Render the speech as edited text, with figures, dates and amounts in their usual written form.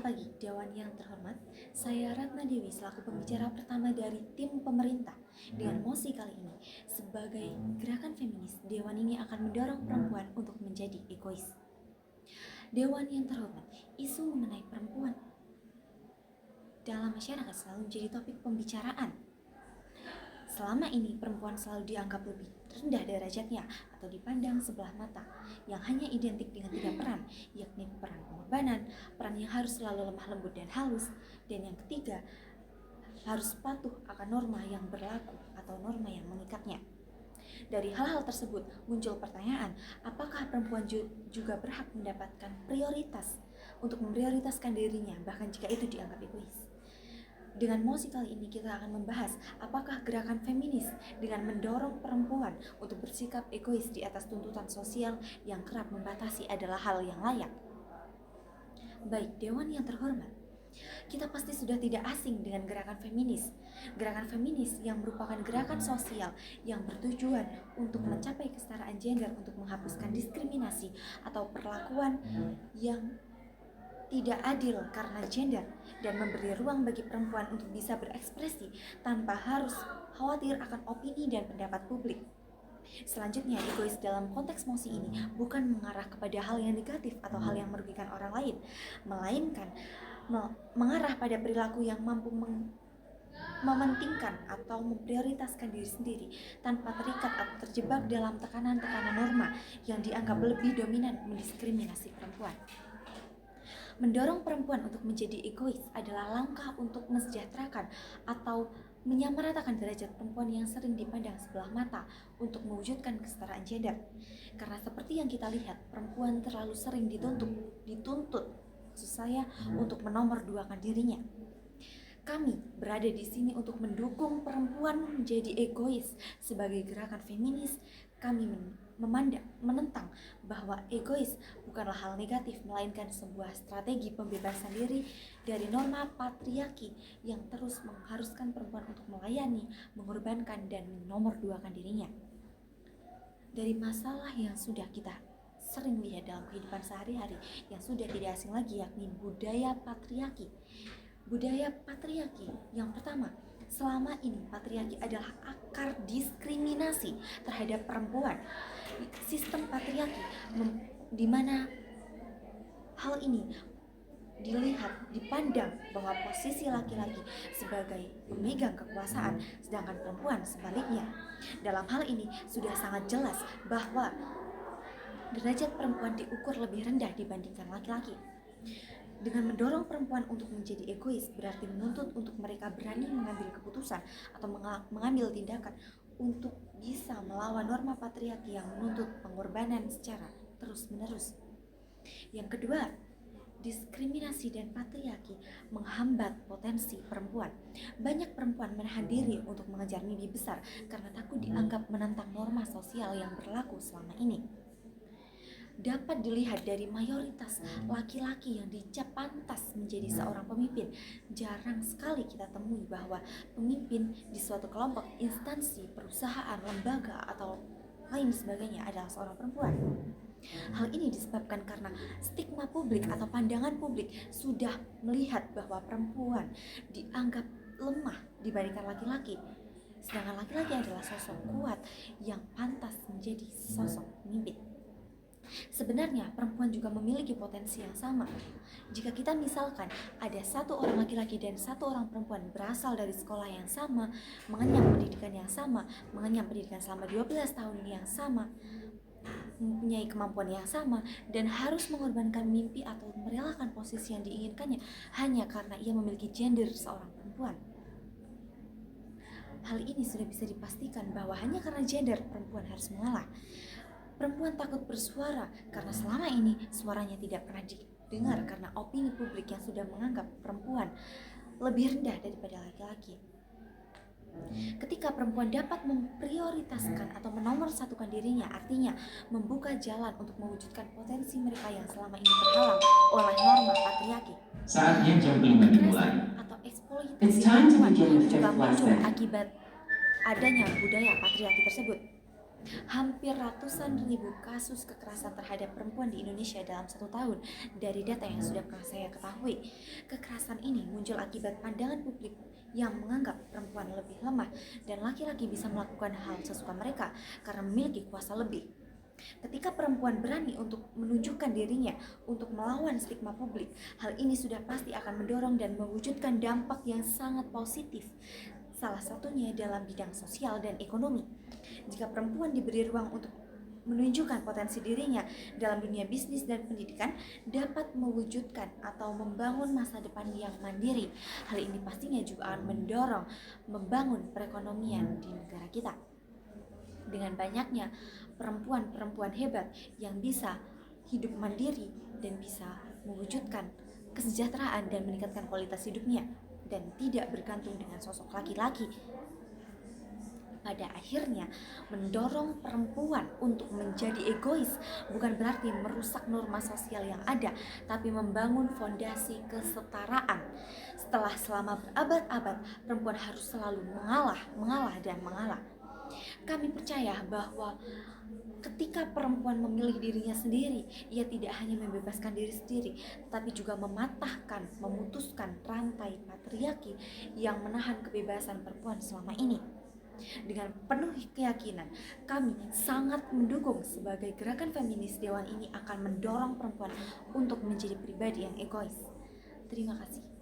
Selamat pagi, Dewan yang terhormat. Saya Ratna Dewi selaku pembicara pertama dari tim pemerintah. Dengan mosi kali ini, sebagai gerakan feminis, Dewan ini akan mendorong perempuan untuk menjadi egois. Dewan yang terhormat, isu mengenai perempuan dalam masyarakat selalu menjadi topik pembicaraan. Selama ini perempuan selalu dianggap lebih rendah derajatnya atau dipandang sebelah mata, yang hanya identik dengan 3 peran, yakni peran pengorbanan, peran yang harus selalu lemah lembut dan halus, dan yang ketiga harus patuh akan norma yang berlaku atau norma yang mengikatnya. Dari hal-hal tersebut muncul pertanyaan, apakah perempuan juga berhak mendapatkan prioritas untuk memprioritaskan dirinya, bahkan jika itu dianggap egois? Dengan mosi kali ini kita akan membahas apakah gerakan feminis dengan mendorong perempuan untuk bersikap egois di atas tuntutan sosial yang kerap membatasi adalah hal yang layak. Baik, Dewan yang terhormat, kita pasti sudah tidak asing dengan gerakan feminis. Gerakan feminis yang merupakan gerakan sosial yang bertujuan untuk mencapai kesetaraan gender, untuk menghapuskan diskriminasi atau perlakuan yang tidak adil karena gender, dan memberi ruang bagi perempuan untuk bisa berekspresi tanpa harus khawatir akan opini dan pendapat publik. Selanjutnya, egois dalam konteks mosi ini bukan mengarah kepada hal yang negatif atau hal yang merugikan orang lain, melainkan mengarah pada perilaku yang mampu mementingkan atau memprioritaskan diri sendiri tanpa terikat atau terjebak dalam tekanan-tekanan norma yang dianggap lebih dominan mendiskriminasi perempuan. Mendorong perempuan untuk menjadi egois adalah langkah untuk mensejahterakan atau menyamaratakan derajat perempuan yang sering dipandang sebelah mata untuk mewujudkan kesetaraan gender. Karena seperti yang kita lihat, perempuan terlalu sering dituntut untuk menomorduakan dirinya. Kami berada di sini untuk mendukung perempuan menjadi egois. Sebagai gerakan feminis, kami menentang bahwa egois bukanlah hal negatif, melainkan sebuah strategi pembebasan diri dari norma patriarki yang terus mengharuskan perempuan untuk melayani, mengorbankan, dan menomorduakan dirinya. Dari masalah yang sudah kita sering lihat dalam kehidupan sehari-hari, yang sudah tidak asing lagi, yakni budaya patriarki. Budaya patriarki yang pertama, selama ini patriarki adalah akar diskriminasi terhadap perempuan. Sistem patriarki di mana hal ini dipandang bahwa posisi laki-laki sebagai pemegang kekuasaan, sedangkan perempuan sebaliknya. Dalam hal ini sudah sangat jelas bahwa derajat perempuan diukur lebih rendah dibandingkan laki-laki. Dengan mendorong perempuan untuk menjadi egois berarti menuntut untuk mereka berani mengambil keputusan atau mengambil tindakan untuk bisa melawan norma patriarki yang menuntut pengorbanan secara terus-menerus. Yang kedua, diskriminasi dan patriarki menghambat potensi perempuan. Banyak perempuan menahan diri untuk mengejar mimpi besar karena takut dianggap menentang norma sosial yang berlaku selama ini. Dapat dilihat dari mayoritas laki-laki yang dicap pantas menjadi seorang pemimpin. Jarang sekali kita temui bahwa pemimpin di suatu kelompok, instansi, perusahaan, lembaga, atau lain sebagainya adalah seorang perempuan. Hal ini disebabkan karena stigma publik atau pandangan publik sudah melihat bahwa perempuan dianggap lemah dibandingkan laki-laki, sedangkan laki-laki adalah sosok kuat yang pantas menjadi sosok pemimpin. Sebenarnya perempuan juga memiliki potensi yang sama. Jika kita misalkan ada 1 orang laki-laki dan 1 orang perempuan berasal dari sekolah yang sama, mengenyam pendidikan yang sama, mengenyam pendidikan selama 12 tahun yang sama, mempunyai kemampuan yang sama, dan harus mengorbankan mimpi atau merelakan posisi yang diinginkannya hanya karena ia memiliki gender seorang perempuan. Hal ini sudah bisa dipastikan bahwa hanya karena gender perempuan harus mengalah. Perempuan takut bersuara karena selama ini suaranya tidak pernah didengar karena opini publik yang sudah menganggap perempuan lebih rendah daripada laki-laki. Ketika perempuan dapat memprioritaskan atau menomorsatukan dirinya, artinya membuka jalan untuk mewujudkan potensi mereka yang selama ini terhalang oleh norma patriarki. Saatnya jam 5 dimulai. Atau eksploitasi It's time to perempuan begin the juga fifth muncul lesson. akibat adanya budaya patriarki tersebut. Hampir ratusan ribu kasus kekerasan terhadap perempuan di Indonesia dalam 1 tahun dari data yang sudah pernah saya ketahui. Kekerasan ini muncul akibat pandangan publik yang menganggap perempuan lebih lemah dan laki-laki bisa melakukan hal sesuka mereka karena memiliki kuasa lebih. Ketika perempuan berani untuk menunjukkan dirinya untuk melawan stigma publik, hal ini sudah pasti akan mendorong dan mewujudkan dampak yang sangat positif. Salah satunya dalam bidang sosial dan ekonomi. Jika perempuan diberi ruang untuk menunjukkan potensi dirinya dalam dunia bisnis dan pendidikan, dapat mewujudkan atau membangun masa depan yang mandiri. Hal ini pastinya juga akan mendorong membangun perekonomian di negara kita. Dengan banyaknya perempuan-perempuan hebat yang bisa hidup mandiri dan bisa mewujudkan kesejahteraan dan meningkatkan kualitas hidupnya dan tidak bergantung dengan sosok laki-laki, pada akhirnya mendorong perempuan untuk menjadi egois bukan berarti merusak norma sosial yang ada, tapi membangun fondasi kesetaraan. Selama berabad-abad perempuan harus selalu mengalah dan mengalah. Kami percaya bahwa ketika perempuan memilih dirinya sendiri, ia tidak hanya membebaskan diri sendiri, tetapi juga memutuskan rantai patriarki yang menahan kebebasan perempuan selama ini. Dengan penuh keyakinan, kami sangat mendukung sebagai gerakan feminis Dewan ini akan mendorong perempuan untuk menjadi pribadi yang egois. Terima kasih.